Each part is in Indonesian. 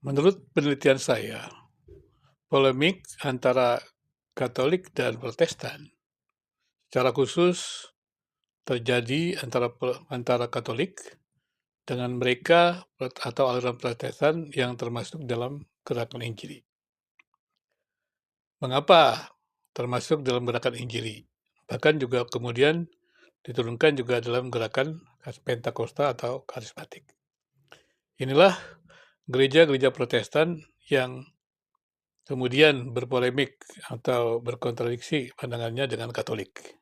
Menurut penelitian saya, polemik antara Katolik dan Protestan secara khusus terjadi antara Katolik dengan mereka atau aliran Protestan yang termasuk dalam gerakan Injili. Mengapa termasuk dalam gerakan Injili? Bahkan juga kemudian diturunkan juga dalam gerakan Pentakosta atau karismatik. Inilah gereja-gereja Protestan yang kemudian berpolemik atau berkontradiksi pandangannya dengan Katolik.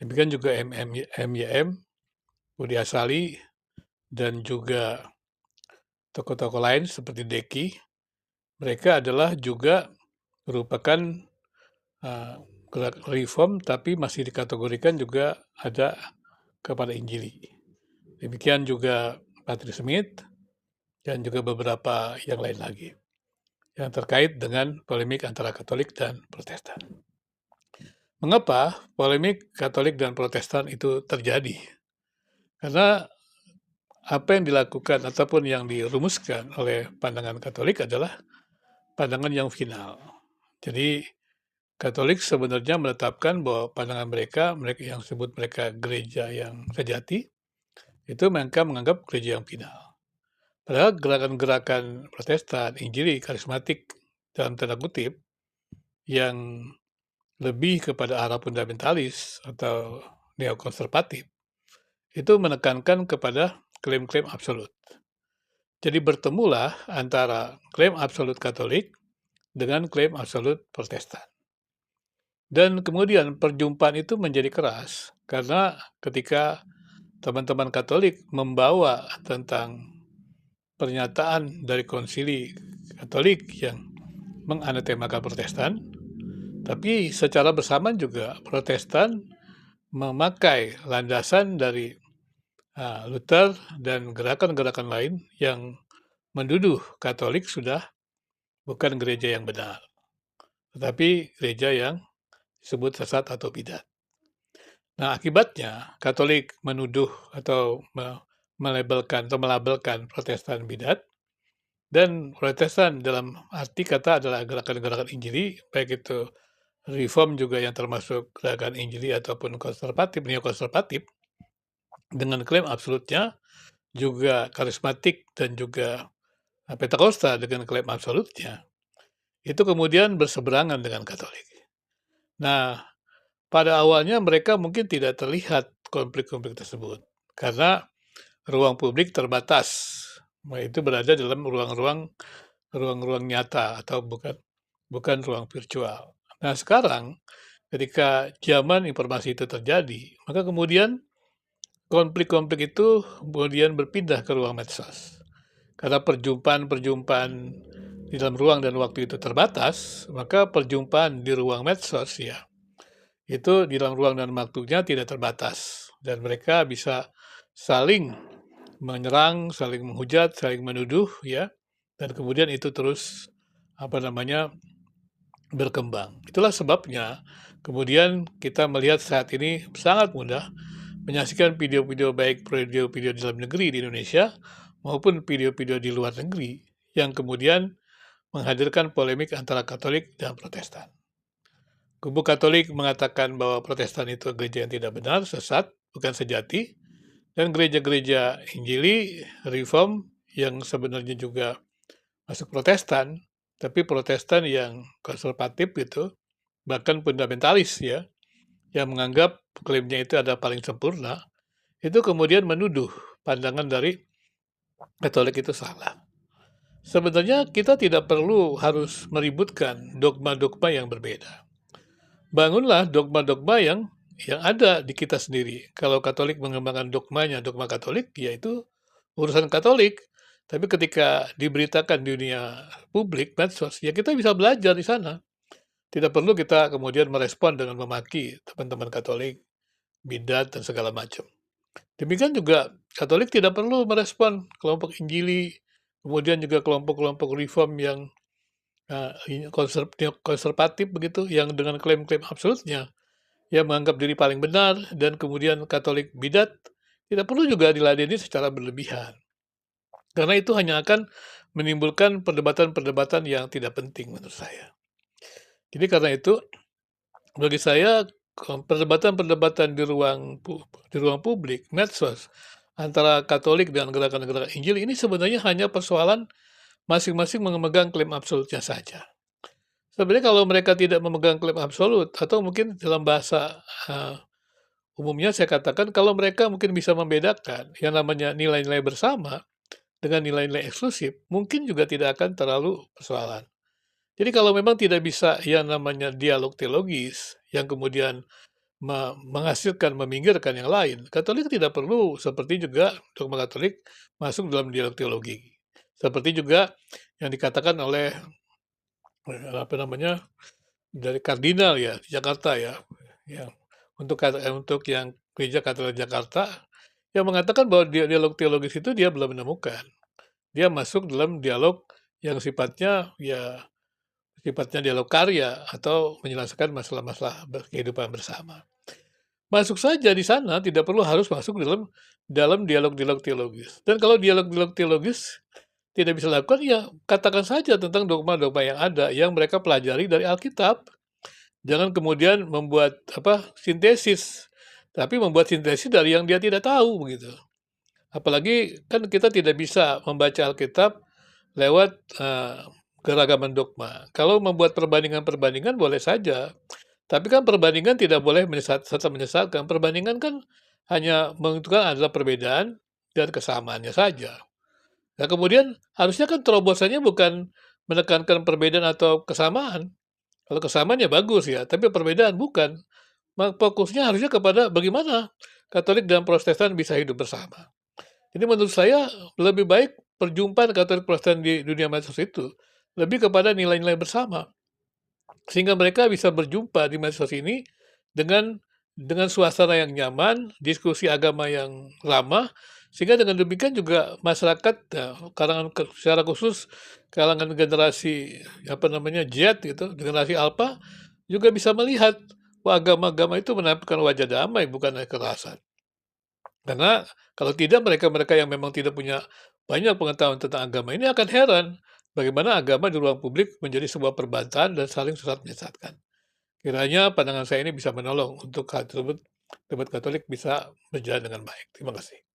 Demikian juga MYM, Budi Asali, dan juga tokoh-tokoh lain seperti Deki. Mereka adalah juga merupakan gerak reform, tapi masih dikategorikan juga ada kepada Injili. Demikian juga Patrick Smith dan juga beberapa yang lain lagi yang terkait dengan polemik antara Katolik dan Protestan. Mengapa polemik Katolik dan Protestan itu terjadi? Karena apa yang dilakukan ataupun yang dirumuskan oleh pandangan Katolik adalah pandangan yang final. Jadi Katolik sebenarnya menetapkan bahwa pandangan mereka yang sebut mereka gereja yang sejati, itu mereka menganggap gereja yang final. Padahal gerakan-gerakan Protestan, Injili, karismatik dalam tanda kutip, yang lebih kepada arah fundamentalis atau neokonservatif, itu menekankan kepada klaim-klaim absolut. Jadi bertemulah antara klaim absolut Katolik dengan klaim absolut Protestan. Dan kemudian perjumpaan itu menjadi keras karena ketika teman-teman Katolik membawa tentang pernyataan dari konsili Katolik yang menganatemakan Protestan, tapi secara bersamaan juga Protestan memakai landasan dari Luther dan gerakan-gerakan lain yang menduduh Katolik sudah bukan gereja yang benar, tetapi gereja yang disebut sesat atau bidat. Nah, akibatnya Katolik menuduh atau melabelkan Protestan bidat, dan Protestan dalam arti kata adalah gerakan-gerakan Injili, baik itu Reform juga yang termasuk gerakan Injili ataupun konservatif, neokonservatif, dengan klaim absolutnya, juga karismatik dan juga Pentakosta dengan klaim absolutnya, itu kemudian berseberangan dengan Katolik. Nah, pada awalnya mereka mungkin tidak terlihat konflik-konflik tersebut, karena ruang publik terbatas, itu berada dalam ruang-ruang nyata atau bukan ruang virtual. Nah, sekarang ketika zaman informasi itu terjadi, maka kemudian konflik-konflik itu kemudian berpindah ke ruang medsos. Karena perjumpaan-perjumpaan di dalam ruang dan waktu itu terbatas, maka perjumpaan di ruang medsos ya, itu di dalam ruang dan waktunya tidak terbatas. Dan mereka bisa saling menyerang, saling menghujat, saling menuduh ya, dan kemudian itu terus berkembang. Itulah sebabnya kemudian kita melihat saat ini sangat mudah menyaksikan video-video baik video-video di dalam negeri di Indonesia maupun video-video di luar negeri yang kemudian menghadirkan polemik antara Katolik dan Protestan. Kubu Katolik mengatakan bahwa Protestan itu gereja yang tidak benar, sesat, bukan sejati, dan gereja-gereja Injili, Reform yang sebenarnya juga masuk Protestan, tapi Protestan yang konservatif gitu, bahkan fundamentalis ya, yang menganggap klaimnya itu ada paling sempurna, itu kemudian menuduh pandangan dari Katolik itu salah. Sebenarnya kita tidak perlu harus meributkan dogma-dogma yang berbeda. Bangunlah dogma-dogma yang ada di kita sendiri. Kalau Katolik mengembangkan dogmanya, dogma Katolik, yaitu urusan Katolik. Tapi ketika diberitakan di dunia publik, medsos, ya kita bisa belajar di sana. Tidak perlu kita kemudian merespon dengan memaki teman-teman Katolik, bidat, dan segala macam. Demikian juga Katolik tidak perlu merespon kelompok Injili, kemudian juga kelompok-kelompok reform yang konservatif begitu, yang dengan klaim-klaim absolutnya, yang menganggap diri paling benar, dan kemudian Katolik bidat, tidak perlu juga diladeni secara berlebihan. Karena itu hanya akan menimbulkan perdebatan-perdebatan yang tidak penting menurut saya. Jadi karena itu, bagi saya, perdebatan-perdebatan di ruang publik, medsos, antara Katolik dan gerakan-gerakan Injil ini sebenarnya hanya persoalan masing-masing memegang klaim absolutnya saja. Sebenarnya kalau mereka tidak memegang klaim absolut, atau mungkin dalam bahasa umumnya saya katakan kalau mereka mungkin bisa membedakan yang namanya nilai-nilai bersama dengan nilai-nilai eksklusif, mungkin juga tidak akan terlalu persoalan. Jadi kalau memang tidak bisa yang namanya dialog teologis, yang kemudian menghasilkan, meminggirkan yang lain, Katolik tidak perlu seperti juga dogma Katolik masuk dalam dialog teologi. Seperti juga yang dikatakan oleh apa namanya, dari kardinal ya di Jakarta ya, yang untuk yang Gereja Katolik Jakarta, yang mengatakan bahwa dialog teologis itu dia belum menemukan. Dia masuk dalam dialog yang sifatnya dialog karya atau menyelesaikan masalah-masalah kehidupan bersama. Masuk saja di sana, tidak perlu harus masuk dalam dialog-dialog teologis. Dan kalau dialog-dialog teologis tidak bisa dilakukan, ya katakan saja tentang dogma-dogma yang ada, yang mereka pelajari dari Alkitab. Jangan kemudian membuat sintesis, tapi membuat sintesis dari yang dia tidak tahu begitu. Apalagi kan kita tidak bisa membaca Alkitab lewat keragaman dogma. Kalau membuat perbandingan-perbandingan boleh saja, tapi kan perbandingan tidak boleh serta menyesatkan. Perbandingan kan hanya menentukan adalah perbedaan dan kesamaannya saja. Nah kemudian harusnya kan terobosannya bukan menekankan perbedaan atau kesamaan. Kalau kesamaan ya bagus ya, tapi perbedaan bukan. Fokusnya harusnya kepada bagaimana Katolik dan Protestan bisa hidup bersama. Jadi menurut saya lebih baik perjumpaan Katolik Protestan di dunia medsos itu lebih kepada nilai-nilai bersama. Sehingga mereka bisa berjumpa di medsos ini dengan suasana yang nyaman, diskusi agama yang ramah, sehingga dengan demikian juga masyarakat, secara khusus kalangan generasi Z gitu, generasi Alpha juga bisa melihat bahwa agama-agama itu menampilkan wajah damai bukan kekerasan. Karena kalau tidak mereka-mereka yang memang tidak punya banyak pengetahuan tentang agama ini akan heran bagaimana agama di ruang publik menjadi sebuah perbantahan dan saling sesat menyesatkan. Kiranya pandangan saya ini bisa menolong untuk hal tersebut, debat Katolik bisa berjalan dengan baik. Terima kasih.